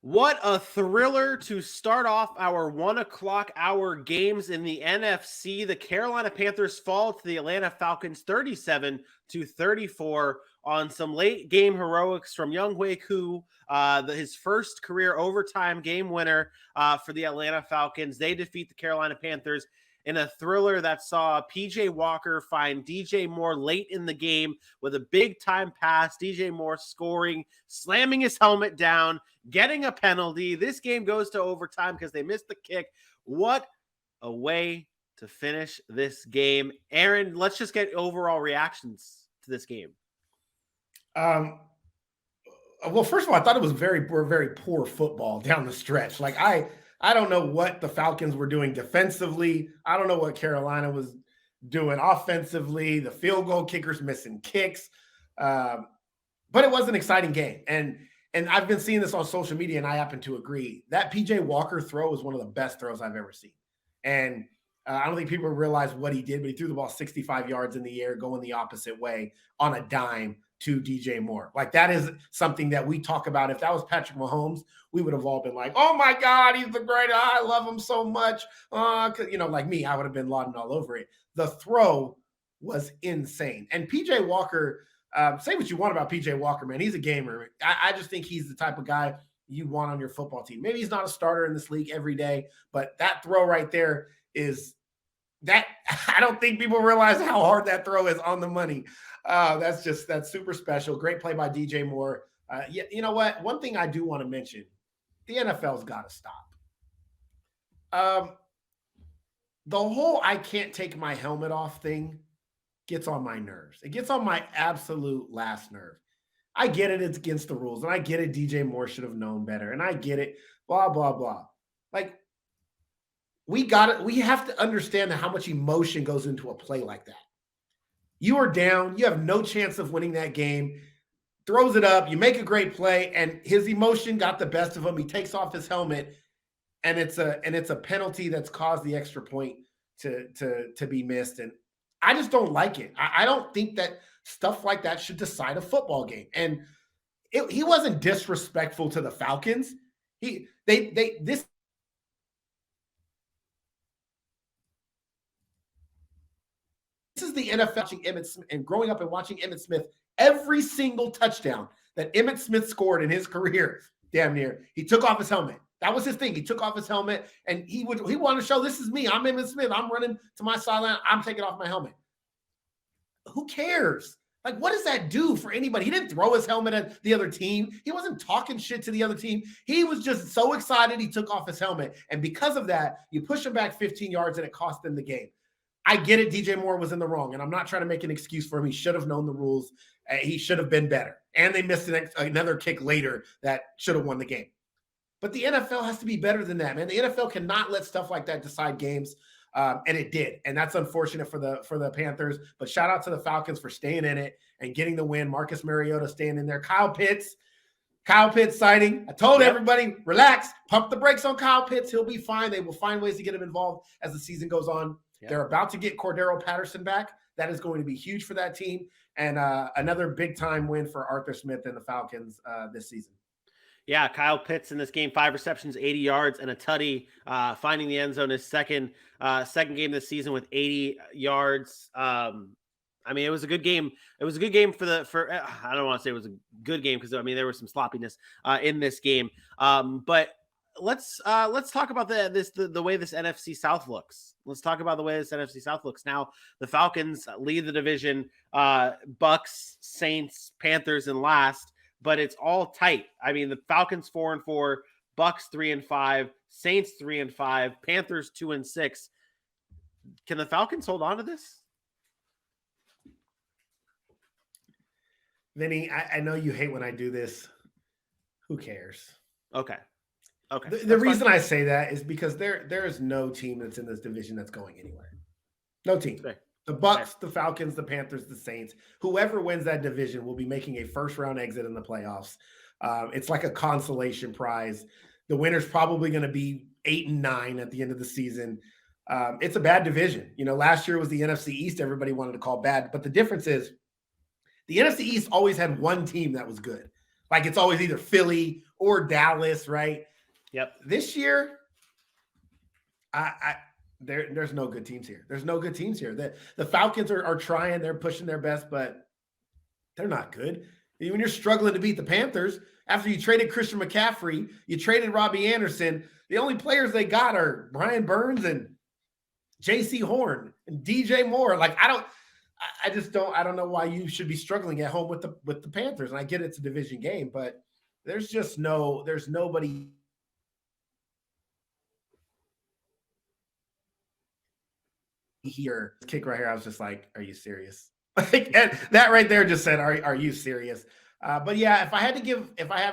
What a thriller to start off our 1 o'clock hour games in the NFC. The Carolina Panthers fall to the Atlanta Falcons 37-34 on some late game heroics from Young Wei Koo, his first career overtime game winner for the Atlanta Falcons. They defeat the Carolina Panthers in a thriller that saw PJ Walker find DJ Moore late in the game with a big time pass. DJ Moore scoring, slamming his helmet down, getting a penalty. This game goes to overtime because they missed the kick. What a way to finish this game. Aaron, let's just get overall reactions to this game. Well, first of all, I thought it was very poor football down the stretch. Like I don't know what the Falcons were doing defensively. I don't know what Carolina was doing offensively. The field goal kickers missing kicks, but it was an exciting game. And I've been seeing this on social media, and I happen to agree. That PJ Walker throw was one of the best throws I've ever seen. And I don't think people realize what he did, but he threw the ball 65 yards in the air, going the opposite way on a dime to DJ Moore. Like, that is something that we talk about. If that was Patrick Mahomes, we would have all been like, oh my God, he's the greatest. I love him so much. Like me, I would have been lauding all over it. The throw was insane. And PJ Walker, say what you want about PJ Walker, man. He's a gamer. I just think he's the type of guy you want on your football team. Maybe he's not a starter in this league every day, but that throw right there is that. I don't think people realize how hard that throw is on the money. That's super special. Great play by DJ Moore. You know what? One thing I do want to mention, the NFL's got to stop. The whole I can't take my helmet off thing gets on my nerves. It gets on my absolute last nerve. I get it. It's against the rules. And I get it. DJ Moore should have known better. And I get it. Blah, blah, blah. Like, we got it. We have to understand how much emotion goes into a play like that. You are down. You have no chance of winning that game. Throws it up. You make a great play. And his emotion got the best of him. He takes off his helmet. And it's a penalty that's caused the extra point to be missed. And I just don't like it. I don't think that stuff like that should decide a football game. And he wasn't disrespectful to the Falcons. This is the NFL watching Emmitt Smith and growing up and watching Emmitt Smith. Every single touchdown that Emmitt Smith scored in his career, damn near, he took off his helmet. That was his thing. He took off his helmet, and he wanted to show, this is me. I'm Emmitt Smith. I'm running to my sideline. I'm taking off my helmet. Who cares? Like, what does that do for anybody? He didn't throw his helmet at the other team. He wasn't talking shit to the other team. He was just so excited he took off his helmet. And because of that, you push him back 15 yards, and it cost them the game. I get it. DJ Moore was in the wrong, and I'm not trying to make an excuse for him. He should have known the rules. He should have been better. And they missed another kick later that should have won the game. But the NFL has to be better than that, man. The NFL cannot let stuff like that decide games, and it did. And that's unfortunate for the Panthers. But shout out to the Falcons for staying in it and getting the win. Marcus Mariota staying in there. Kyle Pitts signing. I told everybody, relax, pump the brakes on Kyle Pitts. He'll be fine. They will find ways to get him involved as the season goes on. Yep. They're about to get Cordero Patterson back. That is going to be huge for that team. And another big-time win for Arthur Smith and the Falcons this season. Yeah, Kyle Pitts in this game, 5 receptions, 80 yards, and a tutty, finding the end zone his second game this season with 80 yards. I mean, it was a good game. It was a good game for I don't want to say it was a good game because, I mean, there was some sloppiness in this game. But let's talk about the way this NFC South looks. Let's talk about the way this NFC South looks. Now, the Falcons lead the division, Bucks, Saints, Panthers, and last. But it's all tight. I mean, the Falcons 4-4, Bucks 3-5, Saints 3-5, Panthers 2-6. Can the Falcons hold on to this? Vinny, I know you hate when I do this. Who cares? Okay. The reason I say that is because there is no team that's in this division that's going anywhere. No team. Okay. The Bucks, the Falcons, the Panthers, the Saints, whoever wins that division will be making a first-round exit in the playoffs. It's like a consolation prize. The winner's probably going to be 8-9 at the end of the season. It's a bad division. You know, last year was the NFC East. Everybody wanted to call bad. But the difference is the NFC East always had one team that was good. Like, it's always either Philly or Dallas, right? Yep. This year, there's no good teams here. There's no good teams here. The Falcons are trying, they're pushing their best, but they're not good. When you're struggling to beat the Panthers, after you traded Christian McCaffrey, you traded Robbie Anderson, the only players they got are Brian Burns and JC Horn and DJ Moore. Like, I don't know why you should be struggling at home with the Panthers. And I get it's a division game, but there's nobody here. This kick right here, I was just like, are you serious? Like, and that right there just said, are you serious? But yeah, if I had to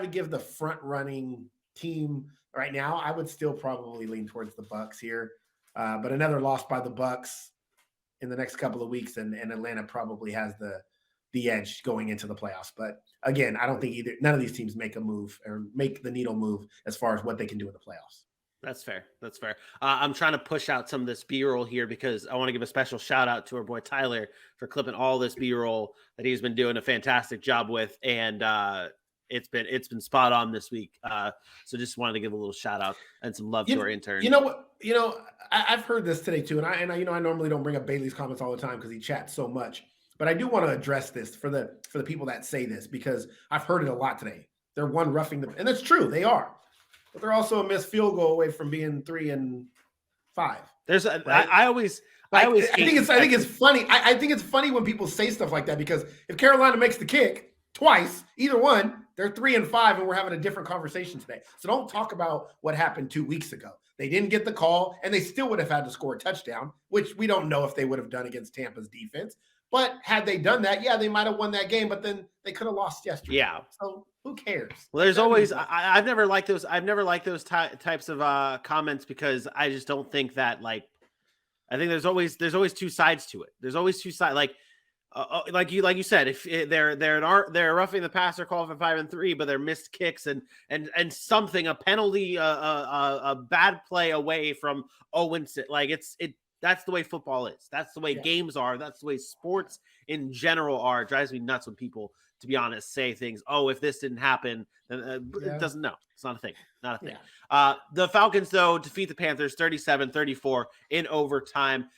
give the front running team right now, I would still probably lean towards the Bucs here. But another loss by the Bucs in the next couple of weeks, and Atlanta probably has the edge going into the playoffs. But again, I don't think none of these teams make a move or make the needle move as far as what they can do in the playoffs. That's fair. That's fair. I'm trying to push out some of this B-roll here because I want to give a special shout out to our boy Tyler for clipping all this B-roll that he's been doing a fantastic job with, and it's been spot on this week. So just wanted to give a little shout out and some love to our intern. You know what? I've heard this today too, and I normally don't bring up Bailey's comments all the time because he chats so much, but I do want to address this for the people that say this because I've heard it a lot today. They're one roughing the, and that's true, they are. But they're also a missed field goal away from being 3-5. There's right? I think it's funny. I think it's funny when people say stuff like that because if Carolina makes the kick twice, either one, they're 3-5, and we're having a different conversation today. So don't talk about what happened 2 weeks ago. They didn't get the call, and they still would have had to score a touchdown, which we don't know if they would have done against Tampa's defense. But had they done that, yeah, they might have won that game, but then they could have lost yesterday. Yeah. So who cares? Well, there's always I've never liked those. I've never liked those types of comments because I just don't think that, like, I think there's always two sides to it. There's always two sides. Like you said, if they're roughing the passer call for 5-3, but they're missed kicks and something, a penalty, a bad play away from Owens. Like that's the way football is. That's the way games are. That's the way sports in general are. It drives me nuts when people, to be honest, say things. Oh, if this didn't happen, then it doesn't. No, it's not a thing. Not a thing. Yeah. The Falcons, though, defeat the Panthers 37-34 in overtime.